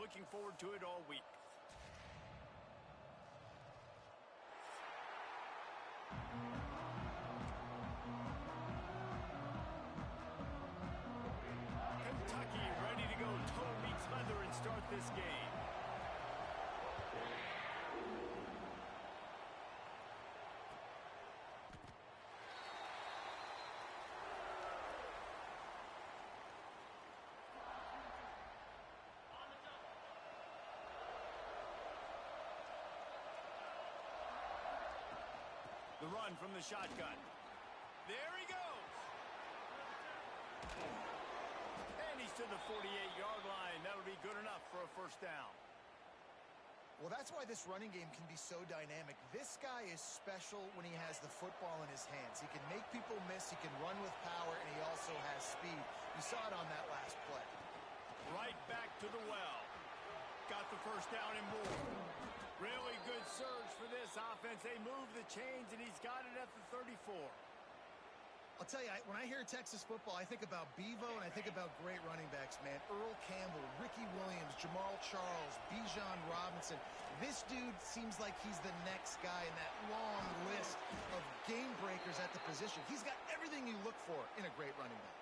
looking forward to it all week. Kentucky ready to go toe meets leather and start this game. The run from the shotgun. There he goes. And he's to the 48-yard line. That'll be good enough for a first down. Well, that's why this running game can be so dynamic. This guy is special when he has the football in his hands. He can make people miss, he can run with power, and he also has speed. You saw it on that last play. Right back to the well. Got the first down and more. Really good surge for this offense. They move the chains, and he's got it at the 34. I'll tell you, when I hear Texas football, I think about Bevo, and I think about great running backs, man. Earl Campbell, Ricky Williams, Jamal Charles, Bijan Robinson. This dude seems like he's the next guy in that long list of game breakers at the position. He's got everything you look for in a great running back.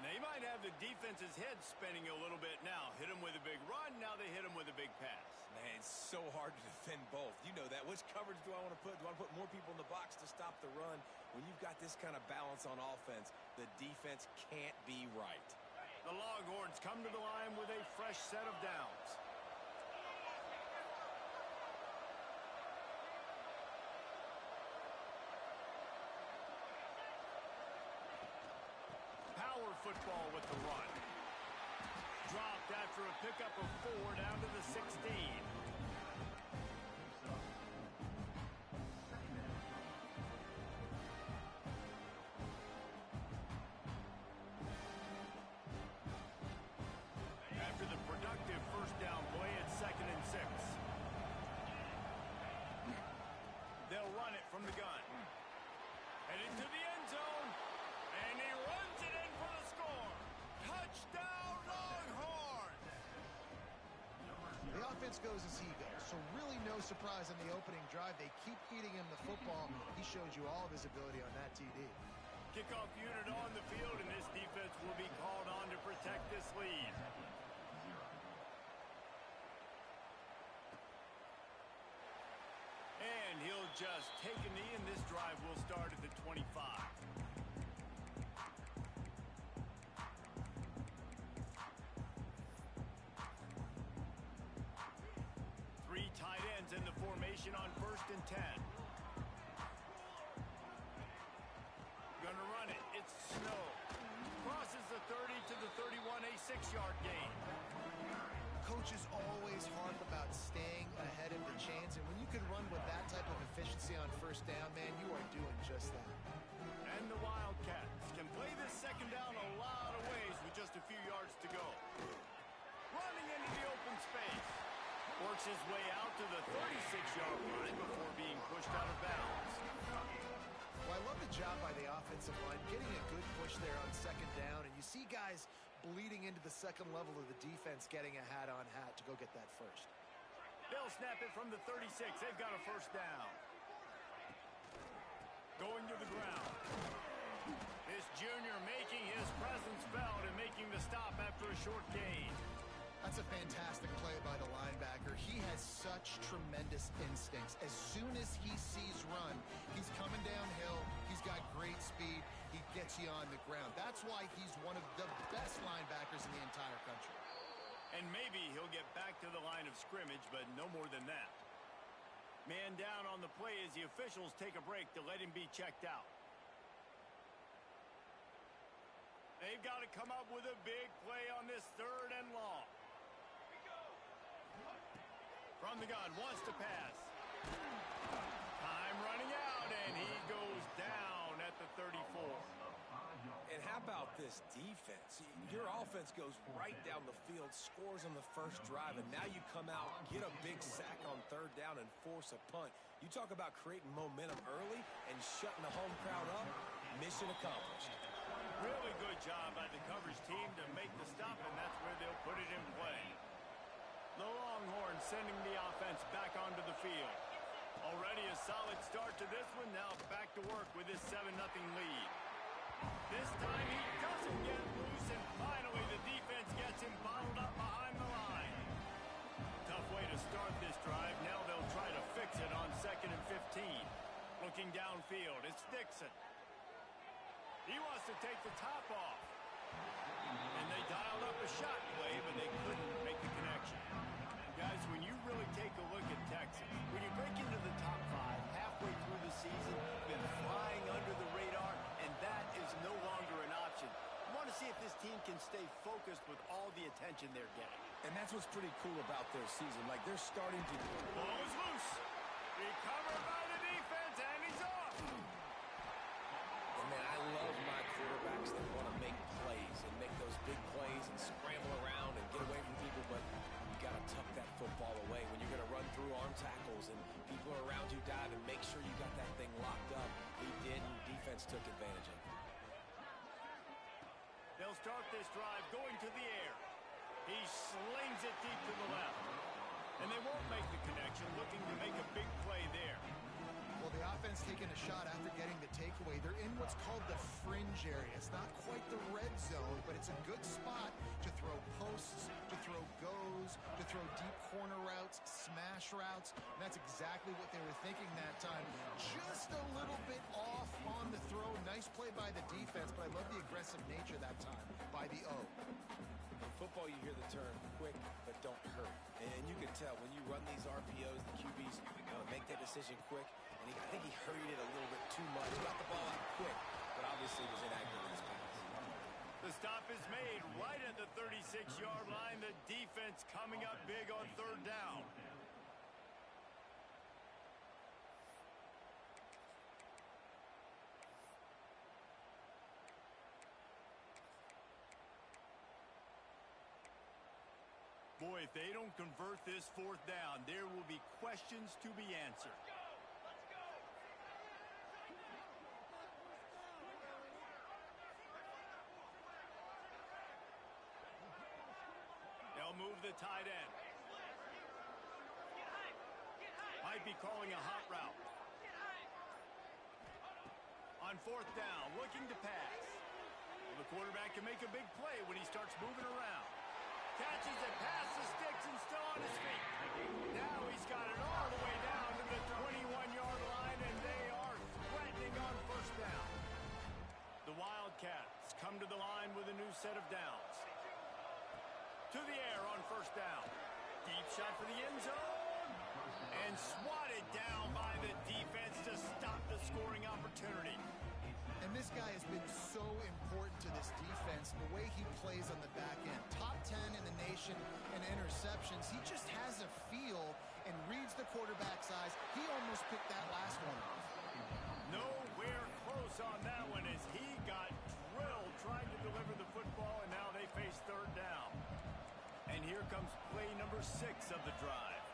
They might have the defense's head spinning a little bit now. Hit him with a big run, now they hit him with a big pass. Man, it's so hard to defend both. You know that. Which coverage do I want to put? Do I want to put more people in the box to stop the run? When you've got this kind of balance on offense, the defense can't be right. The Longhorns come to the line with a fresh set of downs. Power football with the run. Dropped after a pickup of 4 down to the 16. After the productive first down play, it's 2nd and 6. They'll run it from the gun. Headed to the end zone. And he runs it in for the score. Touchdown, Longhorns! The offense goes as he goes, so really no surprise on the opening drive. They keep feeding him the football. He showed you all of his ability on that TD. Kickoff unit on the field, and this defense will be called on to protect this lead. And he'll just take a knee, and this drive will start at the 25. 3 tight ends in the formation on 1st and 10. Gonna run it. It's Snow. Crosses the 30 to the 31, a 6-yard gain. Coach is always harp about staying ahead of the chains, and when you can run with that type of efficiency on 1st down, man, you are doing just that. And the Wildcats can play this 2nd down a lot of ways with just a few yards to go. Running into the open space. Works his way out to the 36-yard line before being pushed out of bounds. Well, I love the job by the offensive line, getting a good push there on 2nd down, and you see guys bleeding into the second level of the defense, getting a hat-on-hat to go get that first. They'll snap it from the 36. They've got a 1st down. Going to the ground. This junior making his presence felt and making the stop after a short gain. That's a fantastic play by the linebacker. He has such tremendous instincts. As soon as he sees run, he's coming downhill. He's got great speed. He gets you on the ground. That's why he's one of the best linebackers in the entire country. And maybe he'll get back to the line of scrimmage, but no more than that. Man down on the play as the officials take a break to let him be checked out. They've got to come up with a big play on this 3rd and long. From the gun, wants to pass. Time running out, and he goes down at the 34. And how about this defense? Your offense goes right down the field, scores on the first drive, and now you come out, get a big sack on 3rd down, and force a punt. You talk about creating momentum early and shutting the home crowd up. Mission accomplished. Really good job by the coverage team to make the stop, and that's where they'll put it in play. The Longhorns sending the offense back onto the field. Already a solid start to this one. Now back to work with this 7-0 lead. This time he doesn't get loose, and finally the defense gets him bottled up behind the line. Tough way to start this drive. Now they'll try to fix it on 2nd and 15. Looking downfield, it's Dixon. He wants to take the top off. And they dialed up a shot play, but they couldn't make the connection. Guys, when you really take a look at Texas, when you break into the top 5 halfway through the season, been flying under the radar, and that is no longer an option. You want to see if this team can stay focused with all the attention they're getting. And that's what's pretty cool about their season. Like, they're starting to... Ball is loose. Recovered by the defense, and he's off. And man, I love my quarterbacks that want to make plays and make those big plays and scramble around and get away from people, but you got to tuck that football away when you're going to run through arm tackles and people are around you dive, and make sure you got that thing locked up. He did, and defense took advantage of it. They'll start this drive going to the air. He slings it deep to the left. And they won't make the connection, looking to make a big play there. Well, the offense taking a shot after getting the takeaway. They're in what's called the fringe area. It's not quite the red zone, but it's a good spot to throw posts, to throw goes, to throw deep corner routes, smash routes. And that's exactly what they were thinking that time. Just a little bit off on the throw. Nice play by the defense, but I love the aggressive nature that time by the O. In football, you hear the term quick, but don't hurt. And you can tell when you run these RPOs, the QBs make that decision quick. And I think he hurried it a little bit too much. Got the ball out quick, but obviously was inaccurate in his pass. The stop is made right at the 36-yard line. The defense coming up big on 3rd down. Boy, if they don't convert this 4th down, there will be questions to be answered. They'll move the tight end. Might be calling a hot route. On 4th down, looking to pass. Well, the quarterback can make a big play when he starts moving around. Catches it past the sticks and still on his feet. Now he's got it all the way down to the 21-yard line, and they are threatening on 1st down. The Wildcats come to the line with a new set of downs. To the air on 1st down. Deep shot for the end zone. And swatted down by the defense to stop the scoring opportunity. And this guy has been so important to this defense, the way he plays on the back end. Top 10 in the nation in interceptions. He just has a feel and reads the quarterback's eyes. He almost picked that last one off. Nowhere close on that one as he got drilled trying to deliver the football, and now they face 3rd down. And here comes play number 6 of the drive.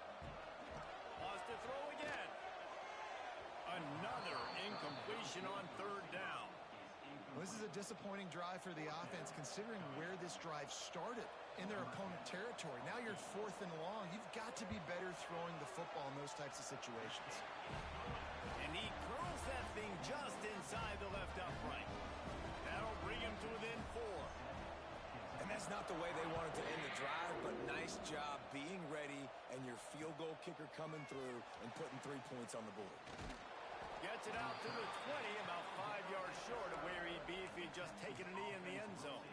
Wants to throw again. Another incompletion on 3rd down. Well, this is a disappointing drive for the offense considering where this drive started in their opponent territory. Now you're at 4th and long. You've got to be better throwing the football in those types of situations. And he curls that thing just inside the left upright. That'll bring him to within 4. And that's not the way they wanted to end the drive, but nice job being ready and your field goal kicker coming through and putting 3 points on the board. Gets it out to the 20, about 5 yards short of where he'd be if he'd just taken a knee in the end zone.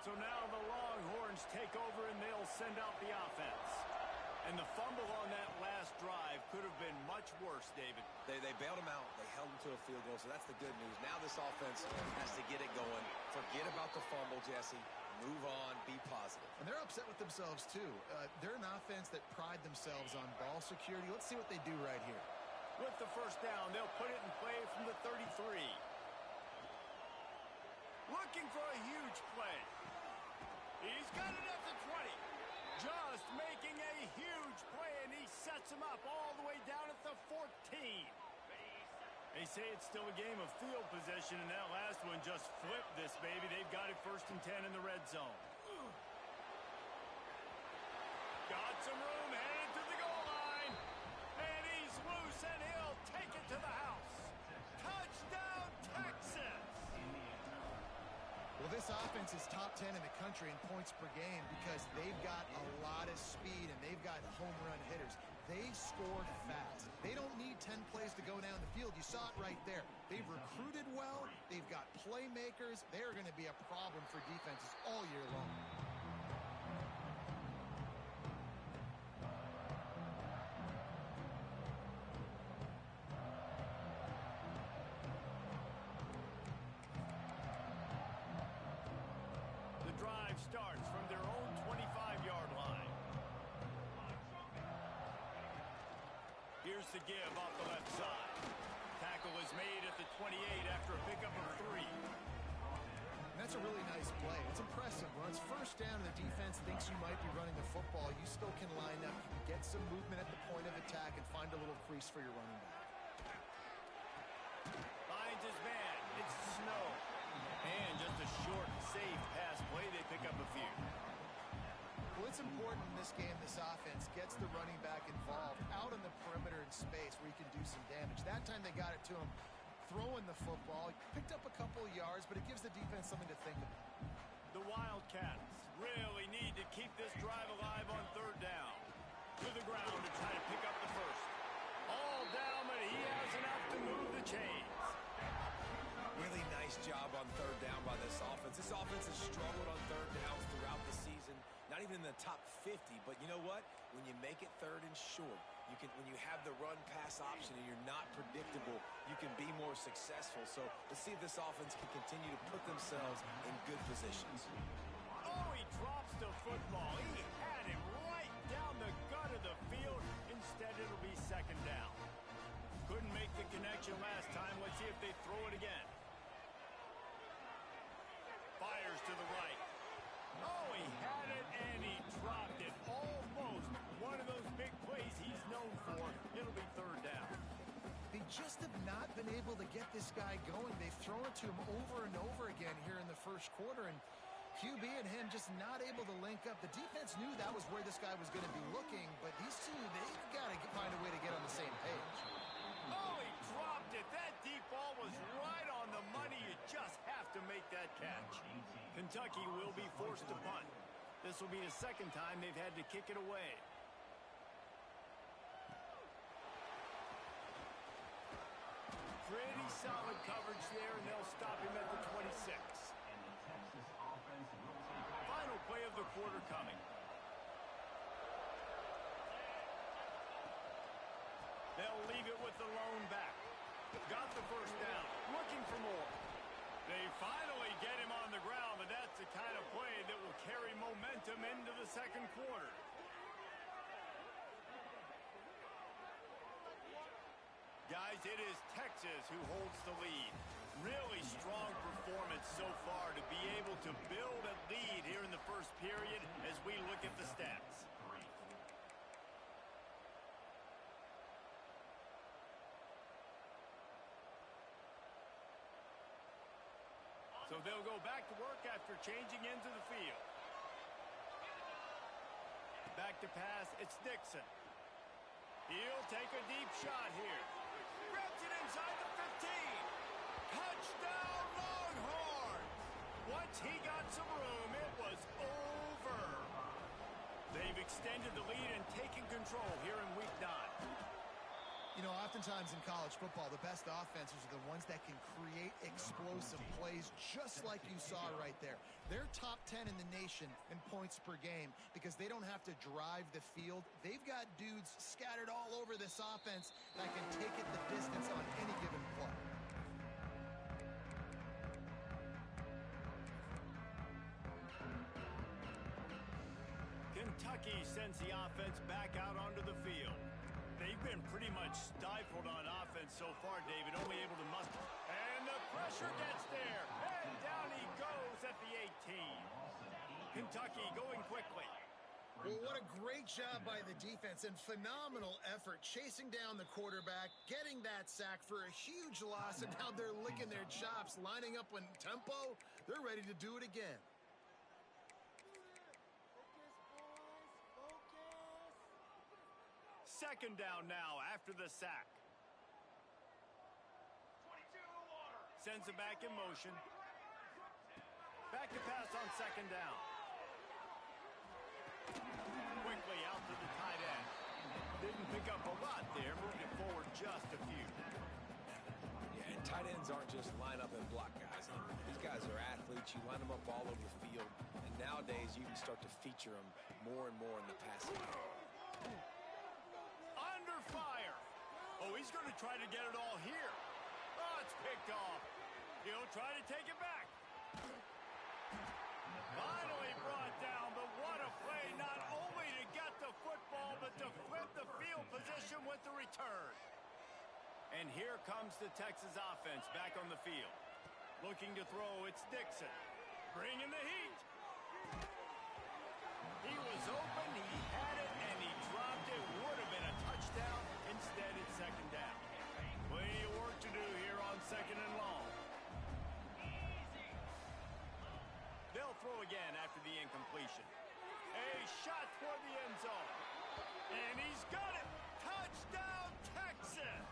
So now the Longhorns take over and they'll send out the offense. And the fumble on that last drive could have been much worse, David. They bailed him out. They held him to a field goal, so that's the good news. Now this offense has to get it going. Forget about the fumble, Jesse. Move on. Be positive. And they're upset with themselves, too. They're an offense that pride themselves on ball security. Let's see what they do right here. With the 1st down, they'll put it in play from the 33. Looking for a huge play. He's got it at the 20. Just making a huge play, and he sets him up all the way down at the 14. They say it's still a game of field position, and that last one just flipped this baby. They've got it 1st and 10 in the red zone. some room, headed to the goal line. And he's loose, and he'll take it to the house. Touchdown, Texas! Well, this offense is top 10 in the country in points per game because they've got a lot of speed and they've got home run hitters. They scored fast. They don't need 10 plays to go down the field. You saw it right there. They've recruited well. They've got playmakers. They're going to be a problem for defenses all year long. The drive starts from their own 25-yard line. Here's the give off the left side. Tackle is made at the 28 after a pickup of 3. And that's a really nice play. It's impressive. When it's first down and the defense thinks you might be running the football, you still can line up. You can get some movement at the point of attack and find a little crease for your running back. Finds his man. It's Snow. And just a short, safe pass play. They pick up a few. Well, it's important in this game, this offense gets the running back involved out on the perimeter in space where he can do some damage. That time they got it to him throwing the football. He picked up a couple of yards, but it gives the defense something to think about. The Wildcats really need to keep this drive alive on third down. To the ground to try to pick up the first. All down, but he has enough to move the chains. Really nice job on third down by this offense. This offense has struggled on third downs throughout the season. Not even in the top 50, but you know what? When you make it third and short, when you have the run-pass option and you're not predictable, you can be more successful. So let's see if this offense can continue to put themselves in good positions. Oh, he drops the football. He had him right down the gut of the field. Instead, it'll be second down. Couldn't make the connection last time. Let's see if they throw it again. Fires to the right. Oh, he had it, and he dropped it. Almost one of those big plays he's known for. It'll be third down. They just have not been able to get this guy going. They've thrown it to him over and over again here in the first quarter, and QB and him just not able to link up. The defense knew that was where this guy was going to be looking, but these two, they've got to find a way to get on the same page. Oh, he dropped it. That deep ball was right on the money. You just have to make that catch. Kentucky will be forced to punt. This will be the second time they've had to kick it away. Pretty solid coverage there, and they'll stop him at the 26. Final play of the quarter coming. They'll leave it with the lone back. Got the first down. Looking for more. They finally get him on the ground, but that's the kind of play that will carry momentum into the second quarter. Guys, it is Texas who holds the lead. Really strong performance so far to be able to build a lead here in the first period as we look at the stats. So they'll go back to work after changing into the field. Back to pass, it's Dixon. He'll take a deep shot here. Grabs it inside the 15. Touchdown, Longhorns! Once he got some room, it was over. They've extended the lead and taken control here in week 9. You know, oftentimes in college football, the best offenses are the ones that can create explosive plays just like you saw right there. They're top 10 in the nation in points per game because they don't have to drive the field. They've got dudes scattered all over this offense that can take it the distance on any given play. Kentucky sends the offense back out onto the field. They've been pretty much stifled on offense so far, David, only able to muster. And the pressure gets there. And down he goes at the 18. Kentucky going quickly. Well, what a great job by the defense and phenomenal effort chasing down the quarterback, getting that sack for a huge loss, and now they're licking their chops, lining up in tempo. They're ready to do it again. second down now after the sack. Sends it back in motion. Back to pass on second down. Quickly out to the tight end. Didn't pick up a lot there. Moved it forward just a few. Yeah, and tight ends aren't just line up and block guys. These guys are athletes. You line them up all over the field. And nowadays, you can start to feature them more and more in the passing game. Under fire. Oh, he's going to try to get it all here. Oh, it's picked off. He'll try to take it back. Finally brought down, but what a play, not only to get the football, but to flip the field position with the return. And here comes the Texas offense back on the field. Looking to throw, it's Dixon. Bringing the heat. He was open, he had it, and he dropped it. Would have been a touchdown. Instead, it's second down. Plenty of work to do here on second and long. They'll throw again after the incompletion. A shot toward the end zone. And he's got it. Touchdown, Texas.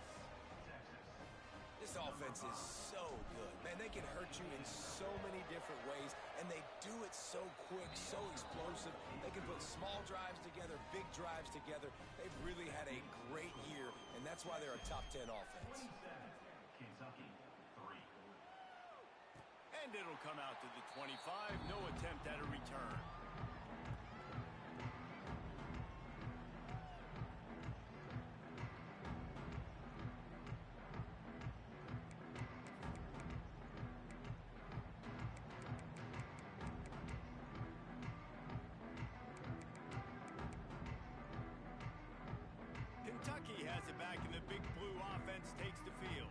This offense is so good. Man, they can hurt you in so many different ways, and they do it so quick, so explosive. They can put small drives together, big drives together. They've really had a great year, and that's why they're a top 10 offense. And it'll come out to the 25. No attempt at a return. Kentucky has it back, and the big blue offense takes the field.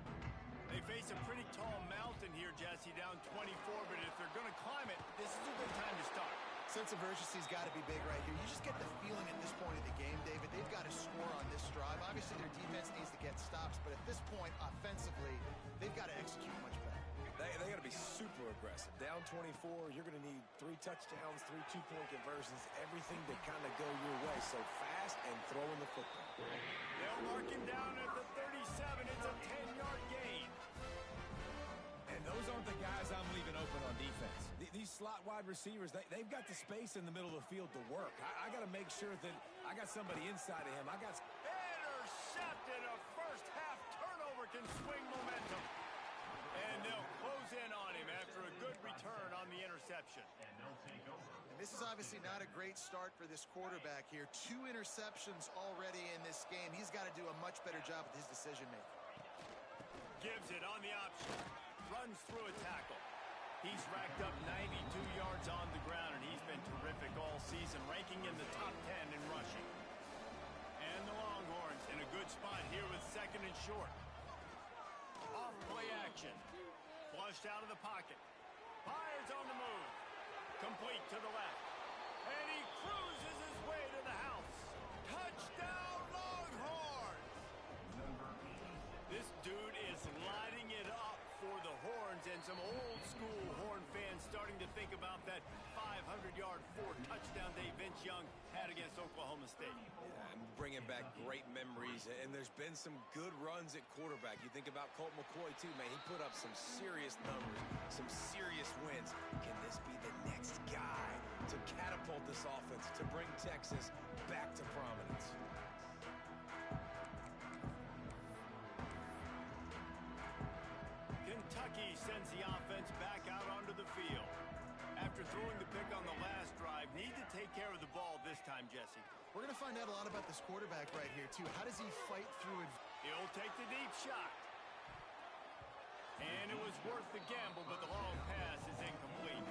They face a pretty tall mountain here, Jesse, down 24, but if they're going to climb it, this is a good time to start. Sense of urgency's got to be big right here. You just get the feeling at this point of the game, David, they've got to score on this drive. Obviously, their defense needs to get stops, but at this point, offensively, they've got to execute much better. They got to be super aggressive. Down 24, you're going to need 3 touchdowns, 3 two-point conversions, everything to kind of go your way. So fast and throwing the football. They'll mark him down at the 37. It's a 10-yard gain. And those aren't the guys I'm leaving open on defense. These slot wide receivers, they've got the space in the middle of the field to work. I got to make sure that I got somebody inside of him. Intercepted. A first-half turnover can swing momentum. And they'll close in on him after a good return on the interception. And this is obviously not a great start for this quarterback here. 2 interceptions already in this game. He's got to do a much better job with his decision-making. Gives it on the option. Runs through a tackle. He's racked up 92 yards on the ground, and he's been terrific all season, ranking in the top 10 in rushing. And the Longhorns in a good spot here with second and short. Off play action. Flushed out of the pocket. Fires on the move. Complete to the left. And he cruises his way to the house. Touchdown, Longhorns! This dude is lighting it up for the Horns, and some old school Horn fans starting to think about that 500-yard 4-touchdown day Vince Young had against Oklahoma State. Yeah, I'm bringing back great memories, and there's been some good runs at quarterback. You think about Colt McCoy, too, man. He put up some serious numbers, some serious wins. Can this be the next guy to catapult this offense, to bring Texas back to prominence? Kentucky sends the offense back out onto the field. After throwing the pick on the last drive, need to take care of the ball this time, Jesse. We're going to find out a lot about this quarterback right here, too. How does he fight through it? He'll take the deep shot. And it was worth the gamble, but the long pass is incomplete.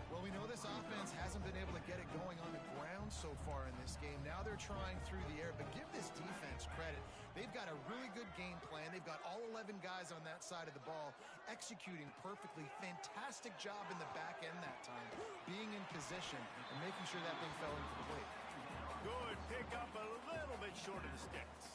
Well, we know this offense hasn't been able to get it going on the ground so far in this game. Now they're trying through the air, but give this defense credit. They've got a really good game plan. They've got all 11 guys on that side of the ball executing perfectly. Fantastic job in the back end that time, being in position and making sure that thing fell into the plate. Good pick up, a little bit short of the sticks.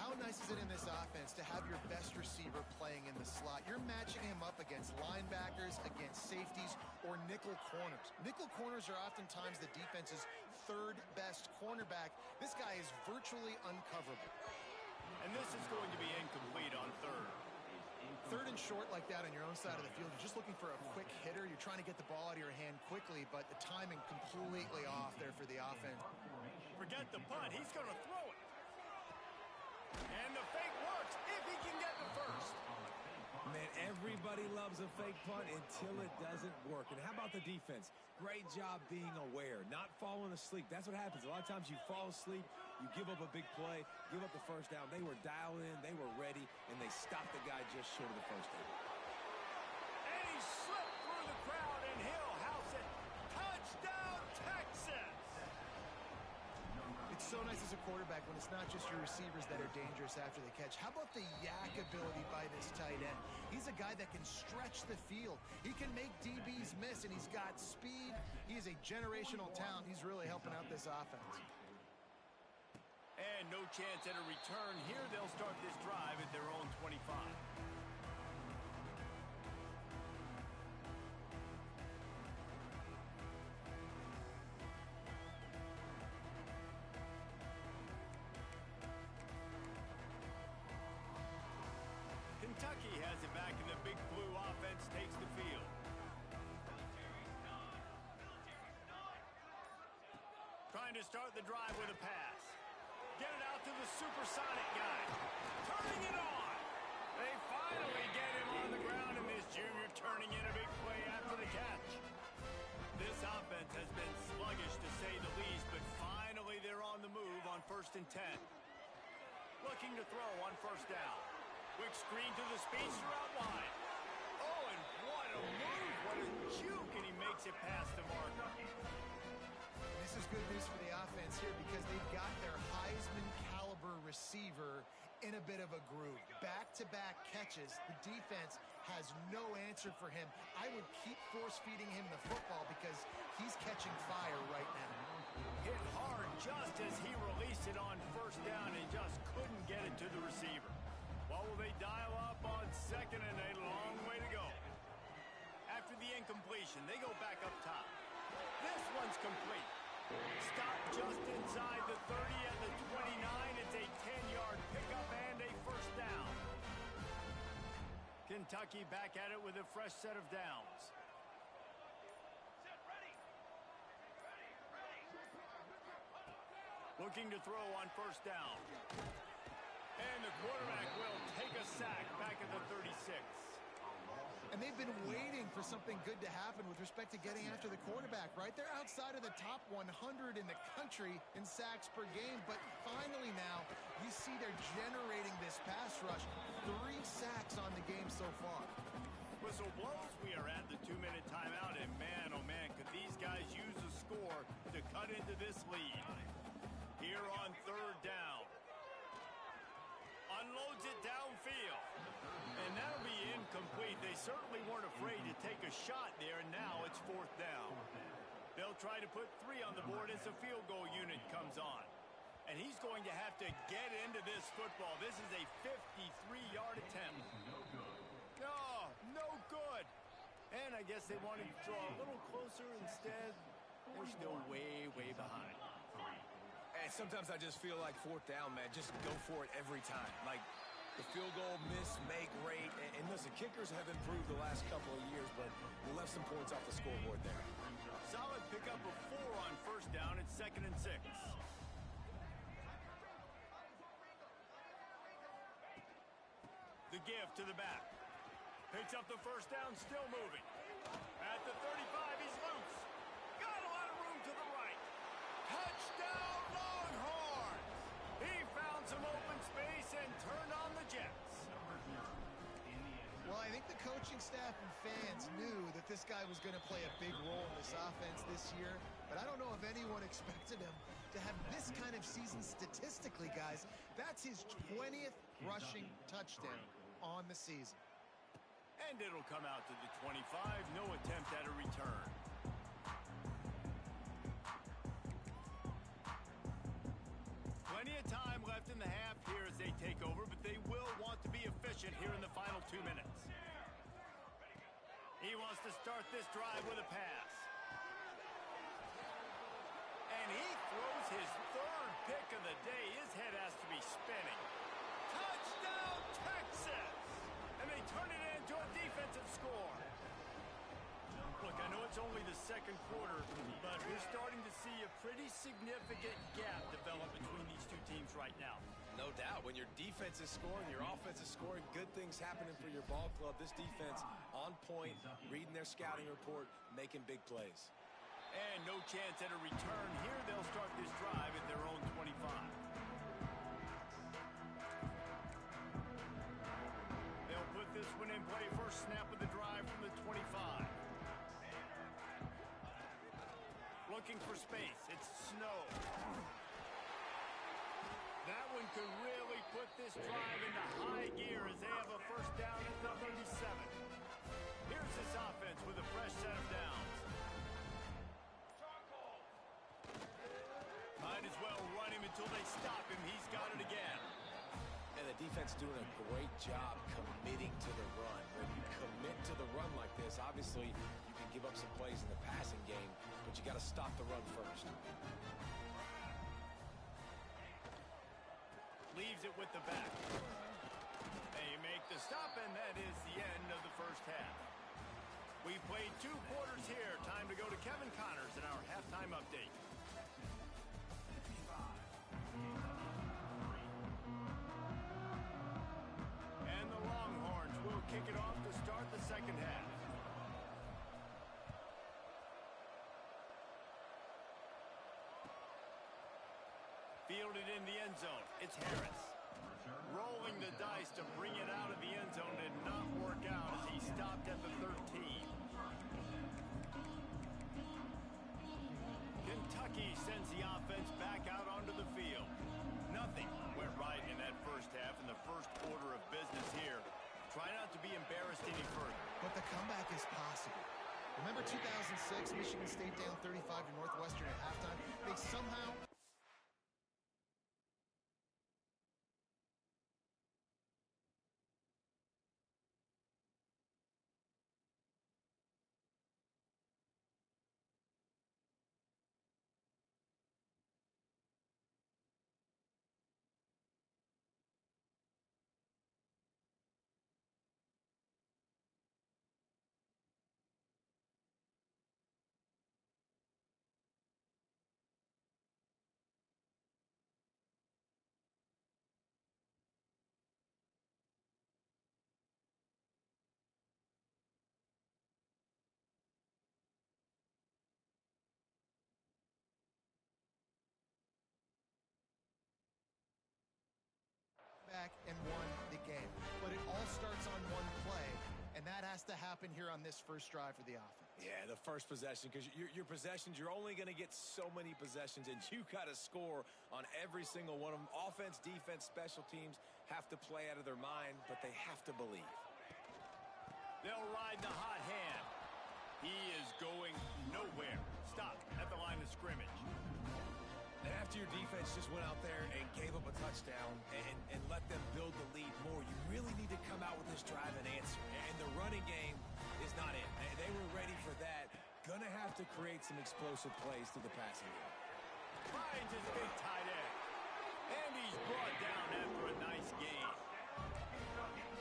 How nice is it in this offense to have your best receiver playing in the slot? You're matching him up against linebackers, against safeties, or nickel corners. Nickel corners are oftentimes the defense's third best cornerback. This guy is virtually uncoverable. And this is going to be incomplete on third. Third and short like that on your own side of the field, you're just looking for a quick hitter. You're trying to get the ball out of your hand quickly, but the timing completely off there for the offense. Forget the punt. He's going to throw it. And the fake works if he can get the first. Man, everybody loves a fake punt until it doesn't work. And how about the defense? Great job being aware, not falling asleep. That's what happens. A lot of times you fall asleep, you give up a big play, give up the first down. They were dialed in, they were ready, and they stopped the guy just short of the first down. And he slipped through the crowd, and he'll house it. Touchdown, Texas! It's so nice as a quarterback when it's not just your receivers that are dangerous after the catch. How about the yak ability by this tight end? He's a guy that can stretch the field. He can make DBs miss, and he's got speed. He is a generational talent. He's really helping out this offense. And no chance at a return here. They'll start this drive at their own 25. Kentucky has it back, and the big blue offense takes the field. Trying to start the drive with a pass. Get it out to the supersonic guy. Turning it on. They finally get him on the ground, and this junior turning in a big play after the catch. This offense has been sluggish to say the least, but finally they're on the move on 1st and 10. Looking to throw on 1st down. Quick screen to the speedster out wide. Oh, and what a move. What a juke, and he makes it past the marker. This is good news for the offense here because they've got their Heisman-caliber receiver in a bit of a groove. Back-to-back catches. The defense has no answer for him. I would keep force-feeding him the football because he's catching fire right now. Hit hard just as he released it on 1st down and just couldn't get it to the receiver. Well, will they dial up on 2nd and a long way to go? After the incompletion, they go back up top. This one's complete. Stop just inside the 30 at the 29. It's a 10-yard pickup and a 1st down. Kentucky back at it with a fresh set of downs. Looking to throw on 1st down. And the quarterback will take a sack back at the 36. And they've been waiting for something good to happen with respect to getting after the quarterback, right? They're outside of the top 100 in the country in sacks per game, but finally now you see they're generating this pass rush. 3 sacks on the game so far. Whistle blows. We are at the 2-minute timeout, and man, oh man, could these guys use a score to cut into this lead. Here on 3rd down. Unloads it downfield. And that'll be incomplete. They certainly weren't afraid to take a shot there, and now it's 4th down. They'll try to put 3 on the board as the field goal unit comes on. And he's going to have to get into this football. This is a 53-yard attempt. Oh, no good. And I guess they wanted to draw a little closer. Instead, they're still way, way behind. And sometimes I just feel like 4th down, man, just go for it every time. Like, the field goal, miss, make, rate. And listen, kickers have improved the last couple of years, but they left some points off the scoreboard there. Solid pickup of 4 on 1st down. It's 2nd and 6. The give to the back. Picks up the 1st down, still moving. At the 35, he's loose. Got a lot of room to the right. Touchdown, Longhorns! He found some open space and turned on the Jets. Well, I think the coaching staff and fans knew that this guy was going to play a big role in this offense this year, but I don't know if anyone expected him to have this kind of season statistically, guys. That's his 20th rushing touchdown on the season. And it'll come out to the 25. No attempt at a return. Plenty of time left in the half here as they take over, but they will want to be efficient here in the final 2 minutes. He wants to start this drive with a pass. And he throws his third pick of the day. His head has to be spinning. Touchdown, Texas! And they turn it into a defensive score. Look, I know it's only the second quarter, but we're starting to see a pretty significant gap develop between these two teams right now. No doubt. When your defense is scoring, your offense is scoring, good things happening for your ball club. This defense on point, reading their scouting report, making big plays. And no chance at a return here. They'll start this drive at their own 25. They'll put this one in play. First snap of the drive from the 25. Looking for space. It's Snow. That one could really put this drive into high gear as they have a first down at the 37. Here's this offense with a fresh set of downs. Might as well run him until they stop him. He's got it again. And the defense doing a great job committing to the run. When you commit to the run like this, obviously you can give up some plays in the passing game, but you got to stop the run first. Leaves it with the back. They make the stop, and that is the end of the first half. We played 2 quarters here. Time to go to Kevin Connors in our halftime update. And the Longhorns will kick it off to start the second half. Fielded in the end zone. It's Harris. Rolling the dice to bring it out of the end zone did not work out as he stopped at the 13. Kentucky sends the offense back out onto the field. Nothing went right in that first half in the first order of business here. Try not to be embarrassed any further. But the comeback is possible. Remember 2006, Michigan State down 35 to Northwestern at halftime? They somehow... back and won the game. But it all starts on one play, and that has to happen here on this first drive for the offense. Yeah, the first possession, because your possessions, you're only going to get so many possessions, and you got to score on every single one of them. Offense, defense, special teams have to play out of their mind, but they have to believe. They'll ride the hot hand. He is going nowhere. Stop at the line of scrimmage. And after your defense just went out there and gave up a touchdown and let them build the lead more, you really need to come out with this drive and answer. And the running game is not in. They were ready for that. Gonna have to create some explosive plays through the passing game. Finds his big tight end. And he's brought down after a nice gain.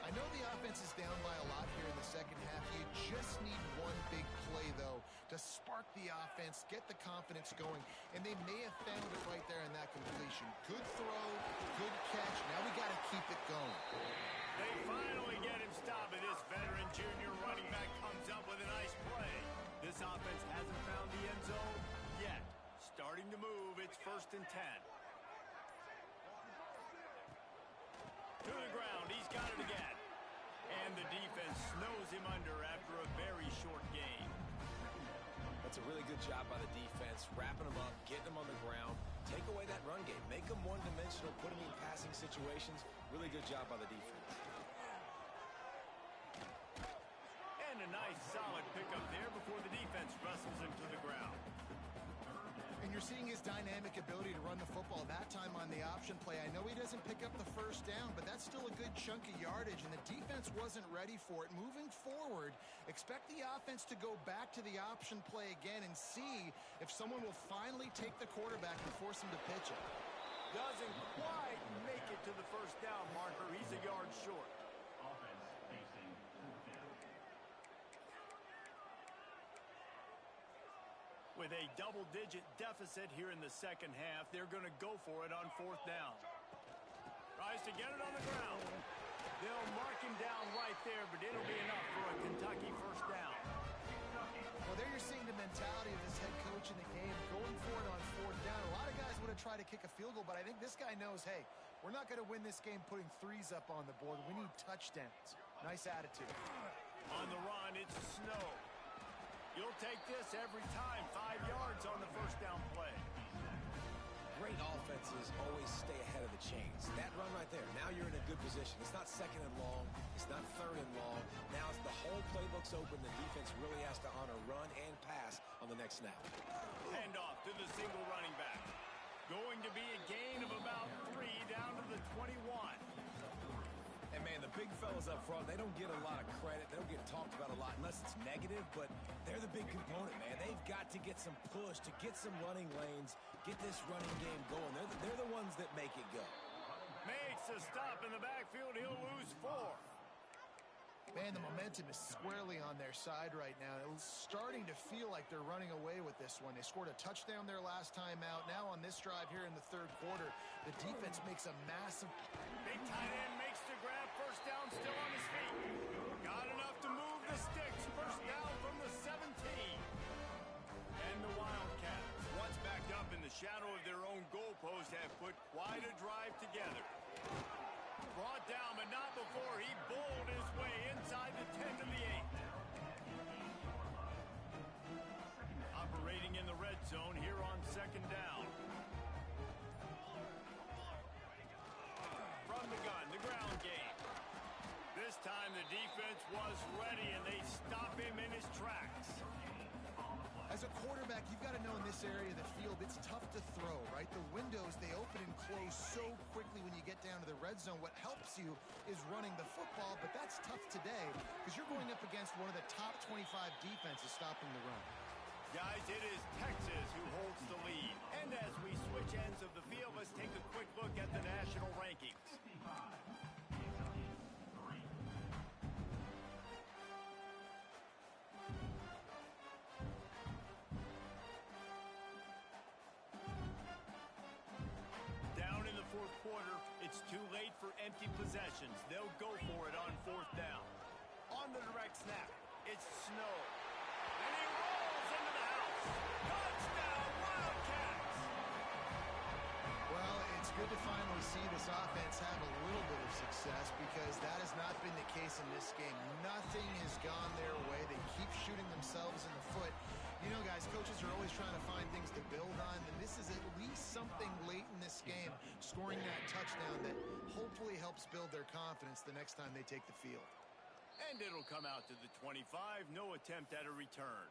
I know the offense is down by a lot here in the second half. You just need one big play, though, to spark the offense, get the confidence going, and they may have found it right there in that completion. Good throw, good catch. Now we got to keep it going. They finally get him stopped, and this veteran junior running back comes up with a nice play. This offense hasn't found the end zone yet. Starting to move. It's 1st and 10. To the ground. He's got it again. And the defense snows him under after a very short game. That's a really good job by the defense, wrapping them up, getting them on the ground. Take away that run game. Make them one-dimensional, put them in passing situations. Really good job by the defense. And a nice solid pickup there before the defense wrestles him to the ground. And you're seeing his dynamic ability to run the football, that time on the option play. I know he doesn't pick up the first down, but that's still a good chunk of yardage, and the defense wasn't ready for it. Moving forward, expect the offense to go back to the option play again and see if someone will finally take the quarterback and force him to pitch it. Doesn't quite make it to the first down marker. He's a yard short. With a double-digit deficit here in the second half, they're going to go for it on fourth down. Tries to get it on the ground. They'll mark him down right there, but it'll be enough for a Kentucky first down. Well, there you're seeing the mentality of this head coach in the game, going for it on fourth down. A lot of guys would have tried to kick a field goal, but I think this guy knows, hey, we're not going to win this game putting threes up on the board. We need touchdowns. Nice attitude. On the run, it's Snow. You'll take this every time. 5 yards on the first down play. Great offenses always stay ahead of the chains. That run right there, now you're in a good position. It's not second and long. It's not third and long. Now it's the whole playbook's open. The defense really has to honor run and pass on the next snap. Handoff to the single running back. Going to be a gain of about 3 down to the 21. And, man, the big fellas up front, they don't get a lot of credit. They don't get talked about a lot unless it's negative, but they're the big component, man. They've got to get some push, to get some running lanes, get this running game going. They're the ones that make it go. Makes a stop in the backfield. He'll lose 4. Man, the momentum is squarely on their side right now. It's starting to feel like they're running away with this one. They scored a touchdown their last time out. Now on this drive here in the third quarter, the defense makes a massive... Big tight end makes the grab. First down, still on his feet. Got enough to move the sticks. First down from the 17. And the Wildcats, once backed up in the shadow of their own goalpost, have put quite a drive together. Brought down, but not before he bowled his way inside the 10 to the 8. Operating in the red zone here on second down. From the gun, the ground game. This time the defense was ready, and they stop him in his tracks. As a quarterback, you've got to know in this area of the field, it's tough to throw, right? The windows, they open and close so quickly when you get down to the red zone. What helps you is running the football, but that's tough today because you're going up against one of the top 25 defenses stopping the run. Guys, it is Texas who holds the lead. And as we switch ends of the field, let's take a quick look at the national rankings. Down in the fourth quarter, it's too late for empty possessions. They'll go for it on fourth down. On the direct snap, it's Snow. And he rolls into the house. Touchdown, Wildcats! Well, it's good to finally see this offense have a little bit of success because that has not been the case in this game. Nothing has gone their way. They keep shooting themselves in the foot. You know, guys, coaches are always trying to find things to build on, and this is at least something late in this game, scoring that touchdown that hopefully helps build their confidence the next time they take the field. And it'll come out to the 25. No attempt at a return.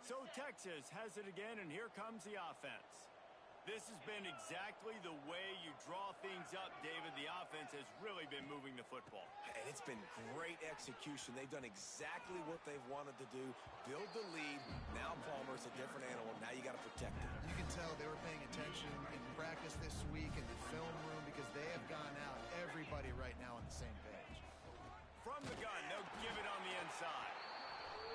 So Texas has it again, and here comes the offense. This has been exactly the way you draw things up, David. The offense has really been moving the football. And it's been great execution. They've done exactly what they've wanted to do. Build the lead. Now Palmer's a different animal. Now you got to protect it. You can tell they were paying attention in practice this week in the film room because they have gone out, everybody right now on the same page. From the gun, they'll give it on the inside.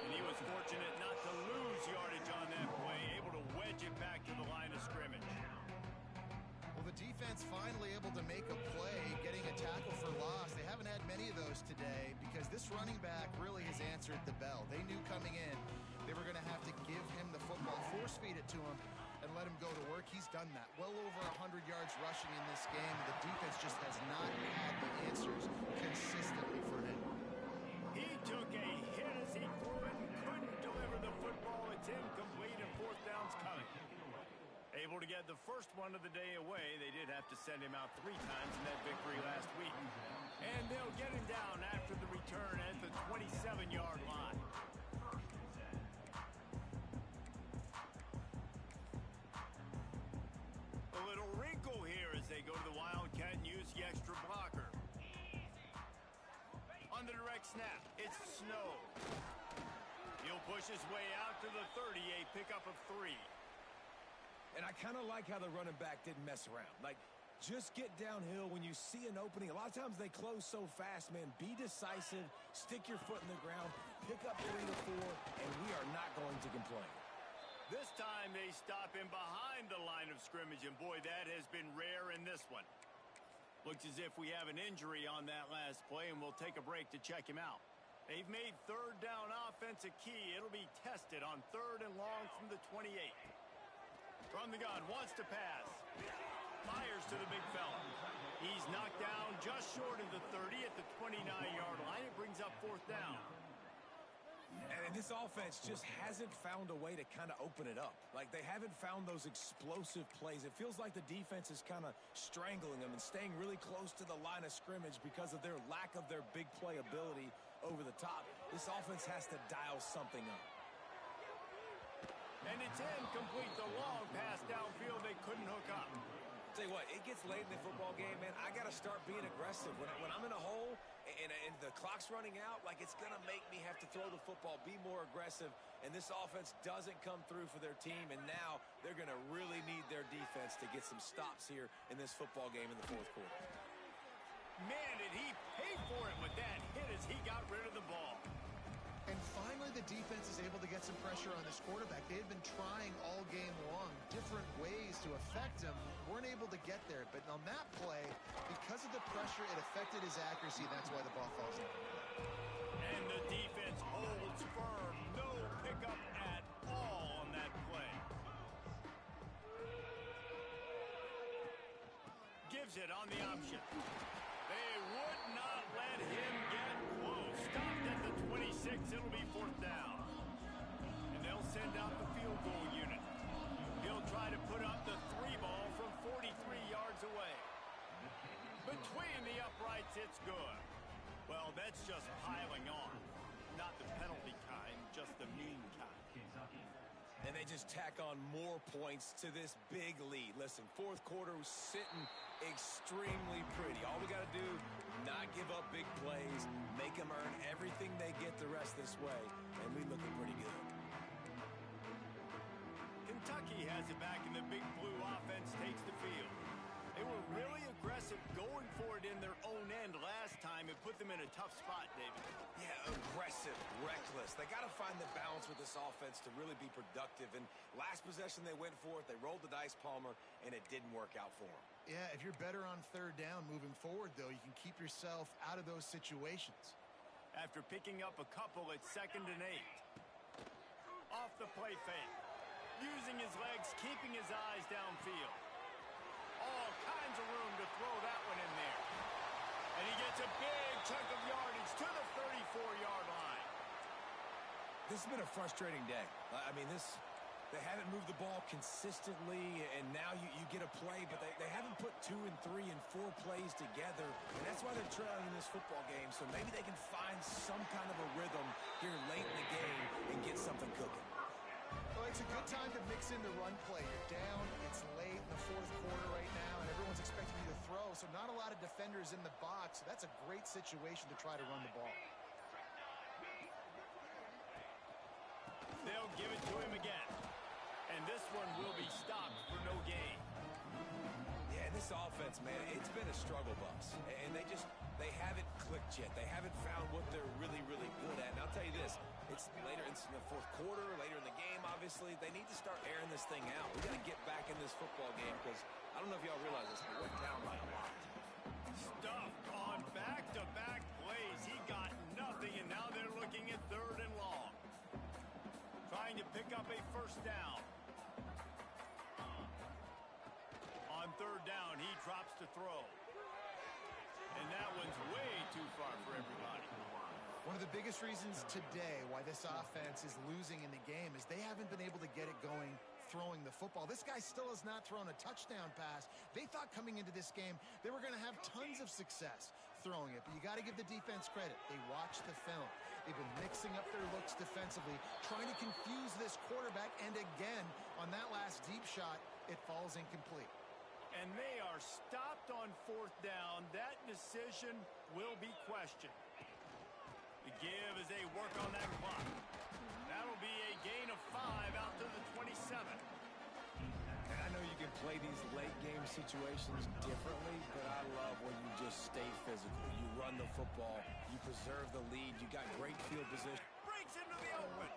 And he was fortunate not to lose yardage on that play, able to wedge it back to the line of scrimmage. Well, the defense finally able to make a play, getting a tackle for loss. They haven't had many of those today because this running back really has answered the bell. They knew coming in they were going to have to give him the football, force feed it to him, and let him go to work. He's done that. Well over 100 yards rushing in this game. The defense just has not had the answers consistently for him. He took a hit as he threw it and couldn't deliver the football. It's incomplete and fourth down's coming. Able to get the first one of the day away. They did have to send him out 3 times in that victory last week. And they'll get him down after the return at the 27-yard line. go to the Wildcat and use the extra blocker. On the direct snap, it's Snow. He'll push his way out to the 38, pickup of 3. And I kind of like how the running back didn't mess around. Like, just get downhill when you see an opening. A lot of times they close so fast, man. Be decisive, stick your foot in the ground, pick up 3 to 4, and we are not going to complain. This time they stop him behind the line of scrimmage, and boy, that has been rare in this one. Looks as if we have an injury on that last play, and we'll take a break to check him out. They've made third down offense a key. It'll be tested on 3rd and long from the 28. From the gun, wants to pass. Fires to the big fella. He's knocked down just short of the 30 at the 29-yard line. It brings up 4th down. And this offense just hasn't found a way to kind of open it up. Like, they haven't found those explosive plays. It feels like the defense is kind of strangling them and staying really close to the line of scrimmage because of their lack of their big play ability over the top. This offense has to dial something up. And it's incomplete. The long pass downfield they couldn't hook up. Tell you what, it gets late in the football game, man. I got to start being aggressive. When I'm in a hole and the clock's running out, like, it's going to make me have to throw the football, be more aggressive. And this offense doesn't come through for their team, and now they're going to really need their defense to get some stops here in this football game in the 4th quarter. Man, did he pay for it with that hit as he got rid of the ball. And finally, the defense is able to get some pressure on this quarterback. They had been trying all game long, different ways to affect him. Weren't able to get there. But on that play, because of the pressure, it affected his accuracy. That's why the ball falls in. And the defense holds firm. No pickup at all on that play. Gives it on the option. They would not let him get close. Stopped at the 26. It'll be 4th down. And they'll send out the field goal unit. He'll try to put up the 3 ball from 43 yards away. Between the uprights, it's good. Well, that's just piling on. Not the penalty kind, just the mean kind. And they just tack on more points to this big lead. Listen, 4th quarter was sitting extremely pretty. All we got to do, not give up big plays, make them earn everything they get the rest this way, and we looking pretty good. Kentucky has it back, and the Big Blue offense takes the field. They were really aggressive going for it in their own end last time. It put them in a tough spot, David. Yeah, aggressive, reckless. They got to find the balance with this offense to really be productive. And last possession they went for it. They rolled the dice, Palmer, and it didn't work out for them. Yeah, if you're better on 3rd down moving forward, though, you can keep yourself out of those situations. After picking up a couple at 2nd and 8. Off the play fake. Using his legs, keeping his eyes downfield. All kinds of room to throw that one in there. And he gets a big chunk of yardage to the 34-yard line. This has been a frustrating day. I mean, they haven't moved the ball consistently, and now you get a play, but they haven't put 2 and 3 and 4 plays together, and that's why they're trailing in this football game. So maybe they can find some kind of a rhythm here late in the game and get something cooking. Well, it's a good time to mix in the run play. You're down, it's late in the 4th quarter right now, and everyone's expecting you to throw, so not a lot of defenders in the box. So that's a great situation to try to run the ball. They'll give it to him again. And this one will be stopped for no gain. Yeah, this offense, man, it's been a struggle bus. And they haven't clicked yet. They haven't found what they're really, really good at. And I'll tell you this, it's later in the 4th quarter, later in the game, obviously. They need to start airing this thing out. We got to get back in this football game because I don't know if y'all realize this, but we're down by a lot. Stuffed on back-to-back plays. He got nothing, and now they're looking at 3rd and long. Trying to pick up a 1st down. On 3rd down, he drops to throw. And that one's way too far for everybody. One of the biggest reasons today why this offense is losing in the game is they haven't been able to get it going throwing the football. This guy still has not thrown a touchdown pass. They thought coming into this game they were going to have tons of success throwing it, but you got to give the defense credit. They watched the film. They've been mixing up their looks defensively, trying to confuse this quarterback, and again, on that last deep shot, it falls incomplete. And they are stopped on fourth down. That decision will be questioned. The give as they work on that clock. That'll be a gain of 5 out to the 27. And I know you can play these late game situations differently, but I love when you just stay physical. You run the football, you preserve the lead, you got great field position. Breaks into the open.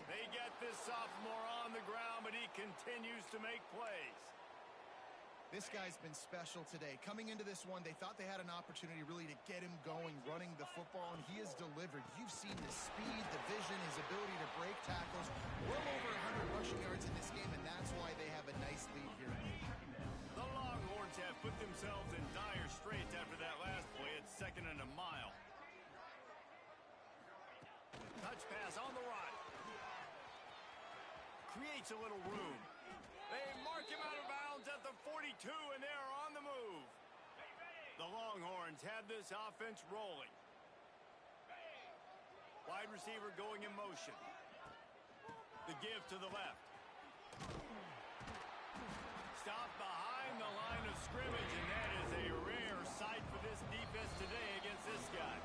They get this sophomore on the ground, but he continues to make plays. This guy's been special today. Coming into this one, they thought they had an opportunity really to get him going, running the football, and he has delivered. You've seen the speed, the vision, his ability to break tackles. Well over 100 rushing yards in this game, and that's why they have a nice lead here. The Longhorns have put themselves in dire straits after that last play. It's 2nd and a mile. Touch pass on the right. Creates a little room. They mark him out of bounds at the 42, and they're on the move. The Longhorns have this offense rolling. Wide receiver going in motion. The give to the left. Stop behind the line of scrimmage, and that is a rare sight for this defense today against this guy.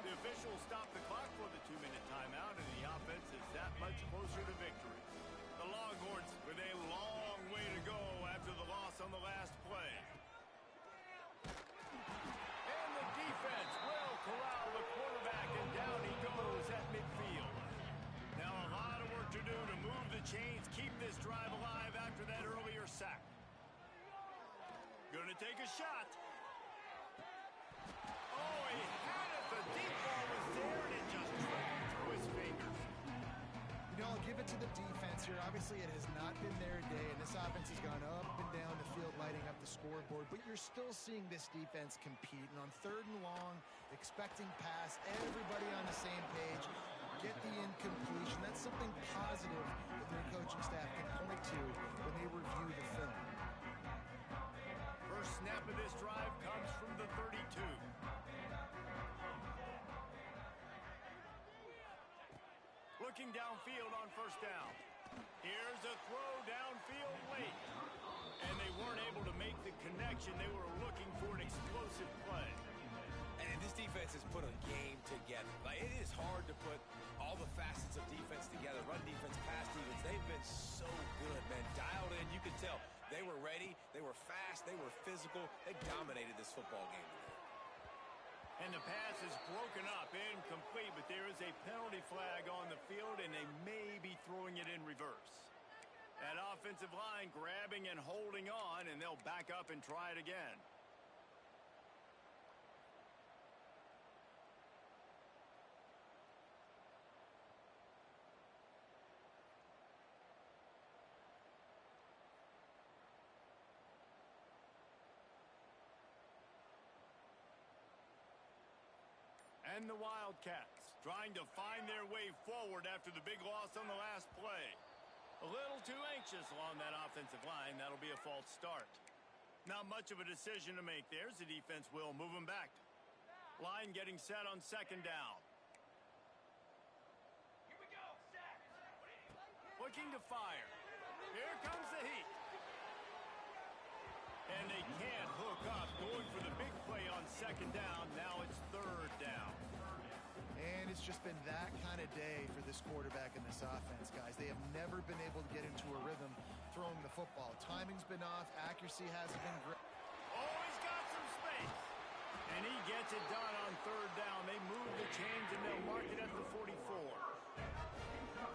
The officials stop the clock for the 2-minute timeout, and the offense is that much closer to victory. The Longhorns with a long way to go after the loss on the last play. And the defense will corral the quarterback, and down he goes at midfield. Now a lot of work to do to move the chains, keep this drive alive after that earlier sack. Gonna take a shot. Oh, he had it. The deep ball was there, and it just trickled through his fingers. You know, I'll give it to the defense here. Obviously, it has not been their day, and this offense has gone up and down the field, lighting up the scoreboard. But you're still seeing this defense compete. And on 3rd and long, expecting pass, everybody on the same page, get the incompletion. That's something positive that their coaching staff can point to when they review the film. First snap of this drive comes from the 32. Looking downfield on 1st down. Here's a throw downfield late. And they weren't able to make the connection. They were looking for an explosive play. And this defense has put a game together. Like, it is hard to put all the facets of defense together. Run defense, pass defense. They've been so good, man. Dialed in. You can tell they were ready. They were fast. They were physical. They dominated this football game today. And the pass is broken up, incomplete, but there is a penalty flag on the field, and they may be throwing it in reverse. That offensive line grabbing and holding on, and they'll back up and try it again. And the Wildcats trying to find their way forward after the big loss on the last play. A little too anxious along that offensive line. That'll be a false start. Not much of a decision to make there as the defense will move them back. Line getting set on 2nd down. Here we go. Looking to fire. Here comes the heat. And they can't hook up. Going for the big play on 2nd down. Now it's 3rd down. And it's just been that kind of day for this quarterback and this offense, guys. They have never been able to get into a rhythm throwing the football. Timing's been off. Accuracy hasn't been great. Oh, he's got some space. And he gets it done on 3rd down. They move the chains, and they'll mark it at the 44.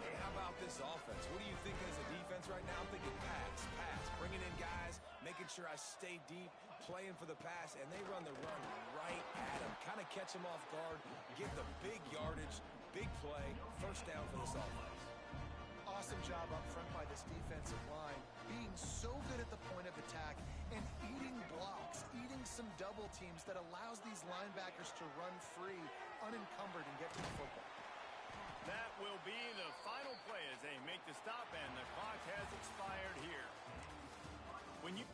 Hey, how about this offense? What are you thinking as a defense right now? I'm thinking pass, bringing in guys, making sure I stay deep, playing for the pass, and they run the run right at him. Kind of catch him off guard, get the big yardage, big play, 1st down for this offense. Awesome job up front by this defensive line, being so good at the point of attack and eating blocks, eating some double teams that allows these linebackers to run free, unencumbered, and get to the football. That will be the final play as they make the stop, and the clock has expired here. When you